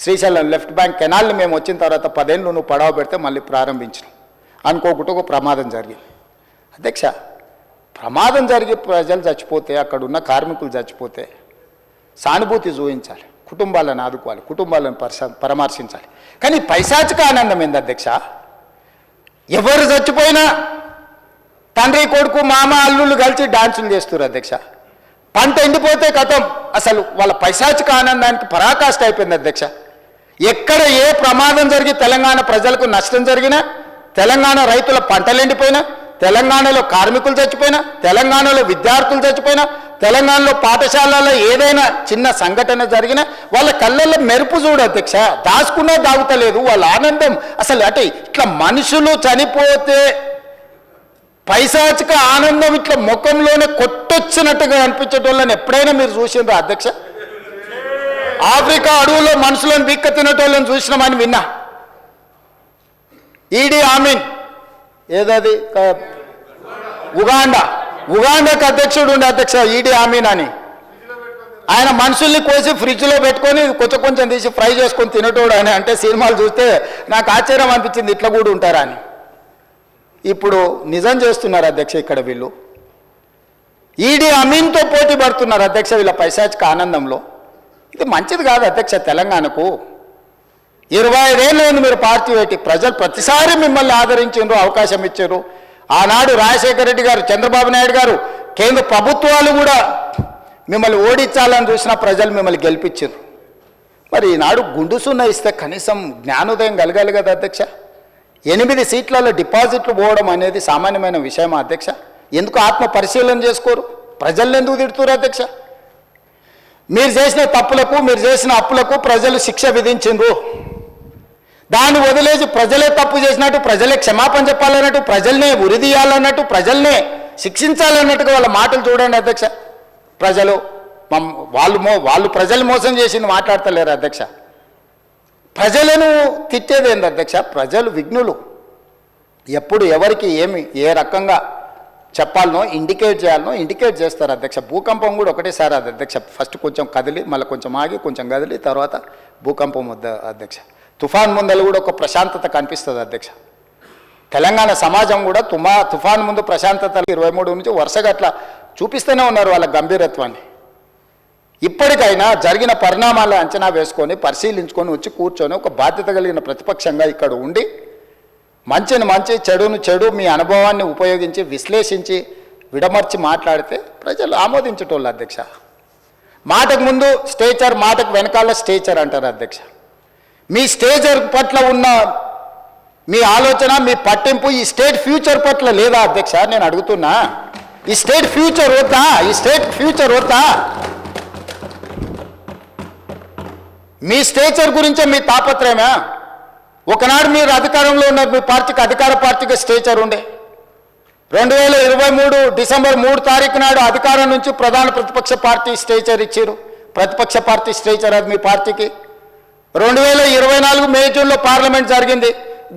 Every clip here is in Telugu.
శ్రీశైలం లెఫ్ట్ బ్యాంక్ కెనాల్ని మేము వచ్చిన తర్వాత 10 ఏళ్ళు నువ్వు పడవ పెడితే మళ్ళీ ప్రారంభించినాం. అనుకోకుండా ఒక ప్రమాదం జరిగింది. అధ్యక్ష, ప్రమాదం జరిగి ప్రజలు చచ్చిపోతే, అక్కడ ఉన్న కార్మికులు చచ్చిపోతే సానుభూతి చూపించాలి, కుటుంబాలను ఆదుకోవాలి, కుటుంబాలను పరామర్శించాలి. కానీ పైశాచిక ఆనందం ఏంది అధ్యక్ష? ఎవరు చచ్చిపోయినా తండ్రి కొడుకు మామ అల్లుళ్ళు కలిసి డాన్సులు చేస్తారు అధ్యక్ష. పంట ఎండిపోతే కథం, అసలు వాళ్ళ పైశాచిక ఆనందానికి పరాకాష్ట అయిపోయింది అధ్యక్ష. ఎక్కడ ఏ ప్రమాదం జరిగి తెలంగాణ ప్రజలకు నష్టం జరిగినా, తెలంగాణ రైతుల పంటలు ఎండిపోయినా, తెలంగాణలో కార్మికులు చచ్చిపోయినా, తెలంగాణలో విద్యార్థులు చచ్చిపోయినా, తెలంగాణలో పాఠశాలలో ఏదైనా చిన్న సంఘటన జరిగినా వాళ్ళ కళ్ళల్లో మెరుపు చూడు అధ్యక్ష. దాచుకున్నా దాగుతలేదు వాళ్ళ ఆనందం. అసలు అంటే ఇట్లా మనుషులు చనిపోతే పైశాచిక ఆనందం ఇట్లా ముఖంలోనే కొట్టొచ్చినట్టుగా అనిపించేటోళ్ళని ఎప్పుడైనా మీరు చూసిండ్రా అధ్యక్ష? ఆఫ్రికా అడవుల్లో మనుషులను బిక్క తినేటోళ్ళని చూసినామని విన్నా. ఈడీ ఆమీన్ ఏదది ఉగాండాకు అధ్యక్షుడు ఉండే అధ్యక్ష ఈడీ ఆమీన్ అని. ఆయన మనుషుల్ని కోసి ఫ్రిడ్జ్లో పెట్టుకొని కొంచెం కొంచెం తీసి ఫ్రై చేసుకొని తినేటోడు అని. అంటే సినిమాలు చూస్తే నాకు ఆశ్చర్యం అనిపించింది, ఇట్లా కూడా ఉంటారా అని. ఇప్పుడు నిజం చేస్తున్నారు అధ్యక్ష. ఇక్కడ వీళ్ళు ఈడీ అమీన్తో పోటీ పడుతున్నారు అధ్యక్ష వీళ్ళ పైశాచిక ఆనందంలో. ఇది మంచిది కాదు అధ్యక్ష. తెలంగాణకు 25 ఏళ్ళు మీరు పార్టీ పెట్టి ప్రజలు ప్రతిసారి మిమ్మల్ని ఆదరించారు, అవకాశం ఇచ్చారు. ఆనాడు రాజశేఖర రెడ్డి గారు, చంద్రబాబు నాయుడు గారు, కేంద్ర ప్రభుత్వాలు కూడా మిమ్మల్ని ఓడించాలని చూసిన ప్రజలు మిమ్మల్ని గెలిపించారు. మరి ఈనాడు గుండు సున్నా ఇస్తే కనీసం జ్ఞానోదయం కలగాలి కదా అధ్యక్ష. 8 సీట్లలో డిపాజిట్లు పోవడం అనేది సామాన్యమైన విషయమా అధ్యక్ష? ఎందుకు ఆత్మ పరిశీలన చేసుకోరు? ప్రజల్ని ఎందుకు తిడుతున్నారు అధ్యక్ష? మీరు చేసిన తప్పులకు, మీరు చేసిన అప్పులకు ప్రజలు శిక్ష విధించిండ్రు. దాన్ని వదిలేసి ప్రజలే తప్పు చేసినట్టు, ప్రజలే క్షమాపణ చెప్పాలన్నట్టు, ప్రజల్నే ఉరిదీయాలన్నట్టు, ప్రజల్నే శిక్షించాలన్నట్టుగా వాళ్ళ మాటలు చూడండి అధ్యక్ష. ప్రజలు వాళ్ళు ప్రజలు మోసం చేసింది మాట్లాడతలేరు అధ్యక్ష. ప్రజలను తిట్టేది ఏంది అధ్యక్ష? ప్రజలు విఘ్నులు. ఎప్పుడు ఎవరికి ఏమి ఏ రకంగా చెప్పాలనో ఇండికేట్ చేయాలనో ఇండికేట్ చేస్తారు అధ్యక్ష. భూకంపం కూడా ఒకటేసారి అది అధ్యక్ష. ఫస్ట్ కొంచెం కదిలి మళ్ళీ కొంచెం ఆగి కొంచెం కదిలి తర్వాత భూకంపం వద్ద అధ్యక్ష. తుఫాన్ ముందలు కూడా ఒక ప్రశాంతత కనిపిస్తుంది అధ్యక్ష. తెలంగాణ సమాజం కూడా తుఫాన్ ముందు ప్రశాంతత 23 నుంచి వరుసగా అట్లా చూపిస్తూనే ఉన్నారు వాళ్ళ గంభీరత్వాన్ని. ఇప్పటికైనా జరిగిన పరిణామాలను అంచనా వేసుకొని పరిశీలించుకొని వచ్చి కూర్చొని ఒక బాధ్యత కలిగిన ప్రతిపక్షంగా ఇక్కడ ఉండి మంచిని మంచి, చెడును చెడు, మీ అనుభవాన్ని ఉపయోగించి విశ్లేషించి విడమర్చి మాట్లాడితే ప్రజలు ఆమోదించేటోళ్ళు అధ్యక్ష. మాటకు ముందు స్టేచర్, మాటకు వెనకాల స్టేచర్ అంటారు అధ్యక్ష. మీ స్టేచర్ పట్ల ఉన్న మీ ఆలోచన, మీ పట్టింపు ఈ స్టేట్ ఫ్యూచర్ పట్ల లేదా అధ్యక్ష? నేను అడుగుతున్నా, ఈ స్టేట్ ఫ్యూచర్ వద్దా? ఈ స్టేట్ ఫ్యూచర్ వద్దా? మీ స్టేచర్ గురించే మీ తాపత్రయమా? ఒకనాడు మీరు అధికారంలో ఉన్నారు, మీ పార్టీకి అధికార పార్టీగా స్టేచర్ ఉండే. 2023 డిసెంబర్ 3 తారీఖు నాడు అధికారం నుంచి ప్రధాన ప్రతిపక్ష పార్టీ స్టేచర్ ఇచ్చారు. ప్రతిపక్ష పార్టీ స్టేచర్ అది మీ పార్టీకి. 2024 మే జూన్లో పార్లమెంట్ జరిగింది,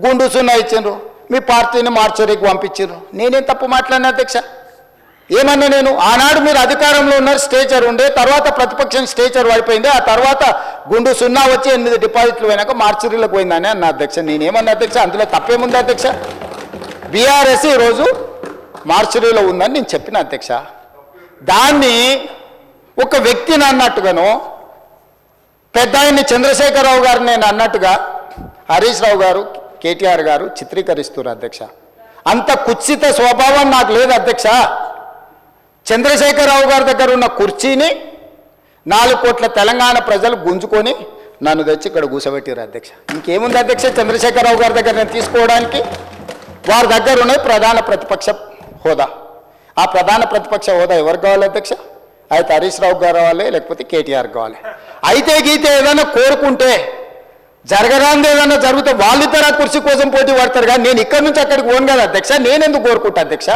గుండు సున్నా ఇచ్చిండ్రు, మీ పార్టీని మార్చరీకి పంపించారు. నేనేం తప్పు మాట్లాడినా అధ్యక్ష? ఏమన్నా నేను? ఆనాడు మీరు అధికారంలో ఉన్నారు, స్టేచర్ ఉండే, తర్వాత ప్రతిపక్షం స్టేచర్ పడిపోయింది, ఆ తర్వాత గుండు సున్నా వచ్చి 8 డిపాజిట్లు పోయినాక మార్చరీలకు పోయిందని అన్న అధ్యక్ష. నేనేమన్నా అధ్యక్ష? అందులో తప్పేముంది అధ్యక్ష? బీఆర్ఎస్ ఈరోజు మార్చరీలో ఉందని నేను చెప్పిన అధ్యక్ష. దాన్ని ఒక వ్యక్తిని అన్నట్టుగాను, పెద్ద ఆయన్ని చంద్రశేఖరరావు గారు నేను అన్నట్టుగా హరీష్ రావు గారు, కేటీఆర్ గారు చిత్రీకరిస్తున్నారు అధ్యక్ష. అంత కుత్సిత స్వభావం నాకు లేదు అధ్యక్ష. చంద్రశేఖరరావు గారి దగ్గర ఉన్న కుర్చీని 4 కోట్ల తెలంగాణ ప్రజలు గుంజుకొని నన్ను తెచ్చి ఇక్కడ కూర్చోబెట్టారు అధ్యక్ష. ఇంకేముంది అధ్యక్ష చంద్రశేఖరరావు గారి దగ్గర నేను తీసుకోవడానికి? వారి దగ్గర ఉన్నది ప్రధాన ప్రతిపక్ష హోదా. ఆ ప్రధాన ప్రతిపక్ష హోదా ఎవరికి కావాలి అధ్యక్ష? అయితే హరీష్ రావు గారు కావాలి, లేకపోతే కేటీఆర్ కావాలి. అయితే గీతే ఏదైనా కోరుకుంటే జరగరాంది ఏదైనా జరిగితే వాళ్ళిద్దరు ఆ కుర్చీ కోసం పోటీ పడతారు. కానీ నేను ఇక్కడి నుంచి అక్కడికి పోను కదా అధ్యక్ష. నేనెందుకు కోరుకుంటా అధ్యక్ష?